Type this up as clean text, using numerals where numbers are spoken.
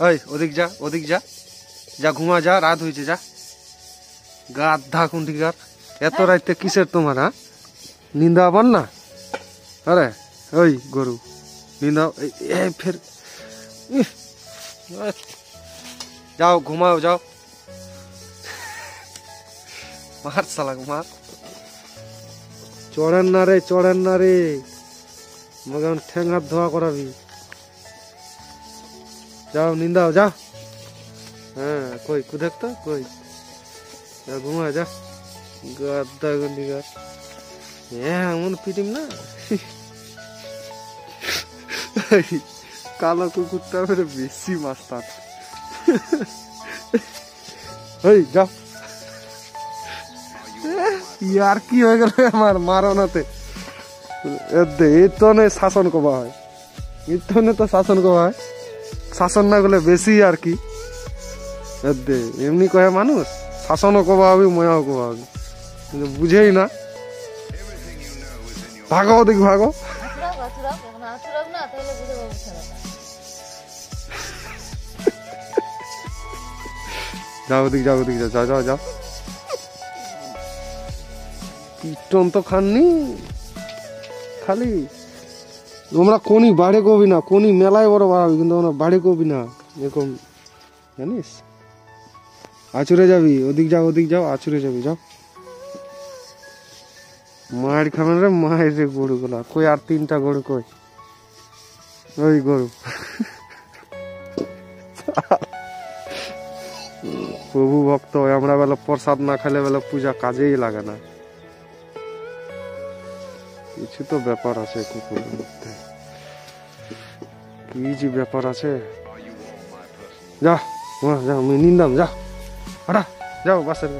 ওই ওদিক যা, ওদিক যা, যা ঘুমা যা, রাত হয়েছে যা। গাধা কুন্ঠিকার, এত রাইতে কিসের তোমার? হ্যাঁ, নিন্দা আবার না? আরে ওই গরু নিন্দা ফের। যাও ঘুমাও যাও, মার সালাক মার। চড়েন না রে, চড়েন না রে, আমাকে ঠ্যাং হাত ধোয়া করাবি। যাও নিন্দাও যা। হ্যাঁ কই কুদেক তো কই, যা ঘুমা যা। গাদ্দা গন্ডিকার, হ্যাঁ এমন পিটিম না। কালো কুকুরটা ফের বেশি মাস্টার। ওই যাও। ইয়ার কি হয়ে গেল আমার মারনাতে? এই তো শাসন কবা হয়, এই তো শাসন কবা হয়। শাসন না করলে বেশি আর কি। এমনি কহে মানুষ, শাসনও কবা হবে ময়াও কবা হবে, কিন্তু বুঝেই না। ভাগো ওদিক ভাগো। যাও ওদিক, যাও ওদিক, যাও যাও যাও। কীর্তন তো খাননি খালি। তোমরা কোনি বাড়ে কবি না, কোনি মেলায় বড় বাড়াবি, কিন্তু আমরা বাড়ে কবি না এরকম, জানিস? আচুরে যাবি, ওদিক যাও, ওদিক যাও, আচুরে যাবি, যাও। মায়ের খাবেন রে, মায়ের রে গরু গুলা কই, আর 3টা গরু কই? ওই গরু। প্রভু ভক্ত, আমরা বেলা প্রসাদ না খেলে বেলা পূজা কাজেই লাগে না। কিছু তো ব্যাপার আছে কুকুরের মধ্যে, কি যে ব্যাপার আছে। যা যা, আমি নিন্দাম, যা হটা, যাও বাসের।